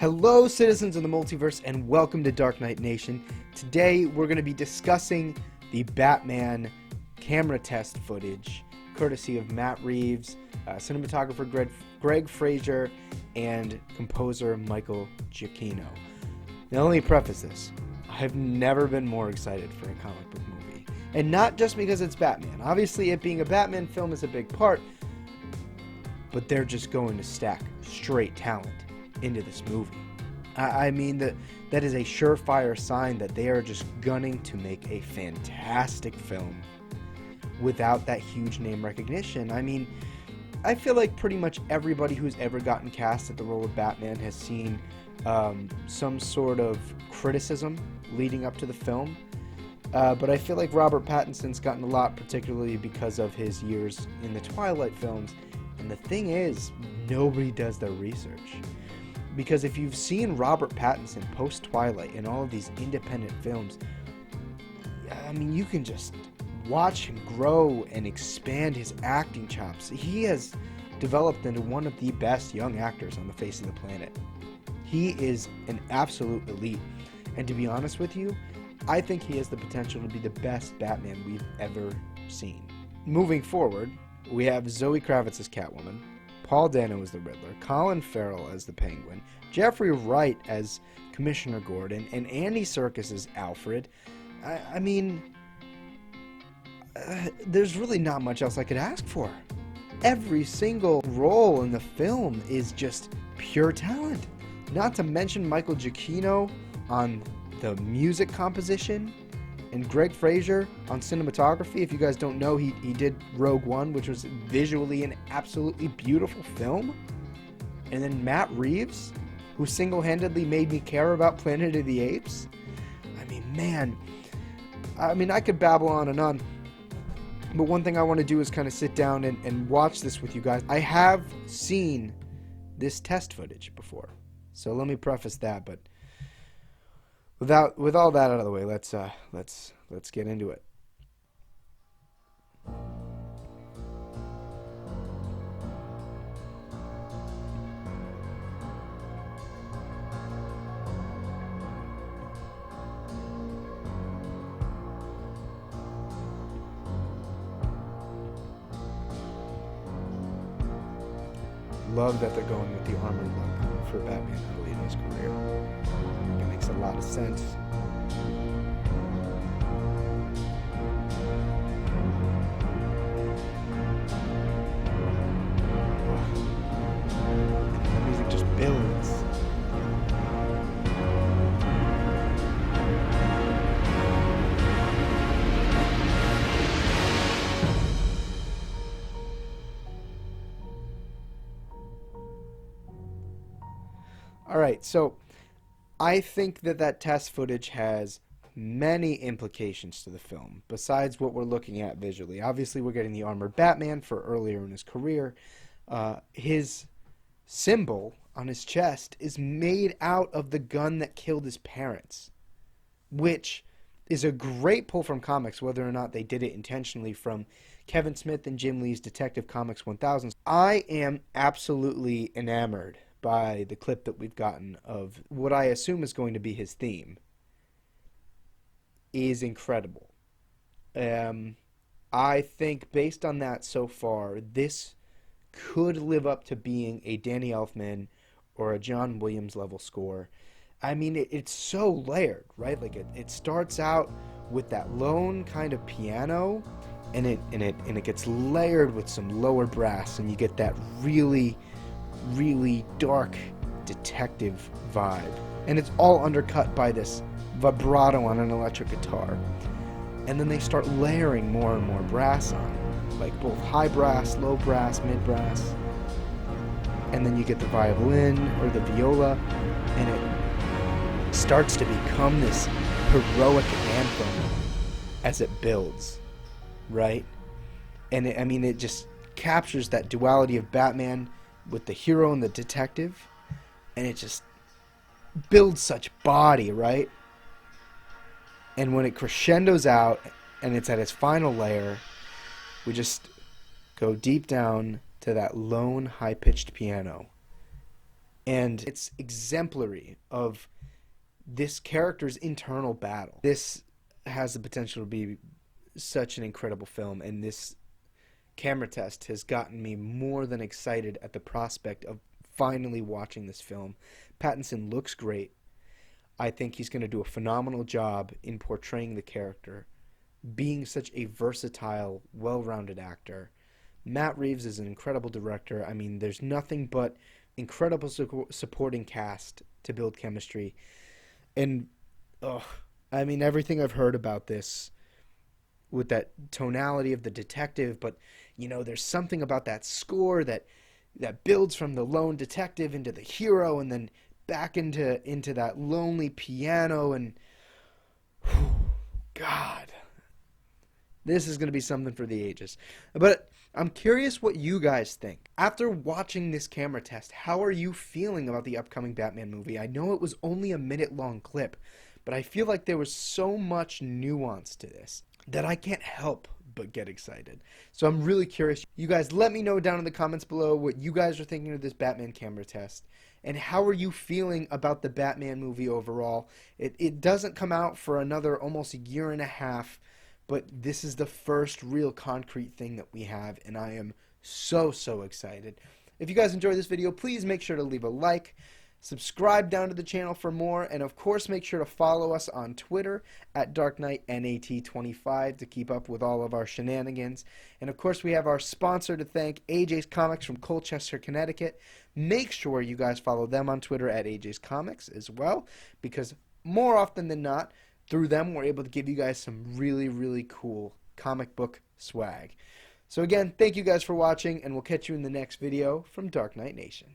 Hello, citizens of the multiverse, and welcome to Dark Knight Nation. Today, we're going to be discussing the Batman camera test footage, courtesy of Matt Reeves, cinematographer Greg Fraser, and composer Michael Giacchino. Now, let me preface this. I've never been more excited for a comic book movie. And not just because it's Batman. Obviously, it being a Batman film is a big part, but they're just going to stack straight talent into this movie. I mean, that is a surefire sign that they are just gunning to make a fantastic film without that huge name recognition. I mean, I feel like pretty much everybody who's ever gotten cast at the role of Batman has seen some sort of criticism leading up to the film. But I feel like Robert Pattinson's gotten a lot, particularly because of his years in the Twilight films. And the thing is, nobody does their research. Because if you've seen Robert Pattinson post-Twilight in all of these independent films, I mean, you can just watch him grow and expand his acting chops. He has developed into one of the best young actors on the face of the planet. He is an absolute elite. And to be honest with you, I think he has the potential to be the best Batman we've ever seen. Moving forward, we have Zoe Kravitz as Catwoman, Paul Dano as the Riddler, Colin Farrell as the Penguin, Jeffrey Wright as Commissioner Gordon, and Andy Serkis as Alfred. I mean, there's really not much else I could ask for. Every single role in the film is just pure talent. Not to mention Michael Giacchino on the music composition, and Greg Fraser on cinematography. If you guys don't know, he did Rogue One, which was visually an absolutely beautiful film. And then Matt Reeves, who single-handedly made me care about Planet of the Apes. I mean, man. I could babble on and on. But one thing I want to do is kind of sit down and watch this with you guys. I have seen this test footage before. So let me preface that, but with all that out of the way, let's get into it. Love that they're going with the armor look for Batman early in his career. It makes a lot of sense. And the music just builds. Alright, so I think that test footage has many implications to the film, besides what we're looking at visually. Obviously, we're getting the armored Batman for earlier in his career. His symbol on his chest is made out of the gun that killed his parents, which is a great pull from comics, whether or not they did it intentionally, from Kevin Smith and Jim Lee's Detective Comics 1000. I am absolutely enamored by the clip that we've gotten of what I assume is going to be his theme. Is incredible. I think based on that so far, this could live up to being a Danny Elfman or a John Williams level score. I mean, it's so layered, right? Like it starts out with that lone kind of piano, and it gets layered with some lower brass, and you get that really dark detective vibe, and it's all undercut by this vibrato on an electric guitar. And then they start layering more and more brass on, like both high brass, low brass, mid brass, and then you get the violin or the viola, and it starts to become this heroic anthem as it builds, right? And it just captures that duality of Batman with the hero and the detective, and it just builds such body, right? And when it crescendos out and it's at its final layer, we just go deep down to that lone high-pitched piano, And it's exemplary of this character's internal battle. This has the potential to be such an incredible film, and this camera test has gotten me more than excited at the prospect of finally watching this film. Pattinson looks great. I think he's going to do a phenomenal job in portraying the character, being such a versatile, well-rounded actor. Matt Reeves is an incredible director. I mean, there's nothing but incredible supporting cast to build chemistry. And, I mean, everything I've heard about this with that tonality of the detective, but, you know, there's something about that score that builds from the lone detective into the hero and then back into that lonely piano, and God, this is going to be something for the ages. But I'm curious what you guys think. After watching this camera test, how are you feeling about the upcoming Batman movie? I know it was only a minute-long clip, but I feel like there was so much nuance to this that I can't help but get excited. So I'm really curious. You guys let me know down in the comments below what you guys are thinking of this Batman camera test. And how are you feeling about the Batman movie overall? It doesn't come out for another almost a year and a half, but this is the first real concrete thing that we have, and I am so excited. If you guys enjoyed this video, please make sure to leave a like, subscribe down to the channel for more, and of course make sure to follow us on Twitter at DarkKnightNat25 to keep up with all of our shenanigans. And of course we have our sponsor to thank, AJ's Comics from Colchester, Connecticut. Make sure you guys follow them on Twitter at AJ's Comics as well, because more often than not, through them we're able to give you guys some really cool comic book swag. So again, thank you guys for watching, and we'll catch you in the next video from Dark Knight Nation.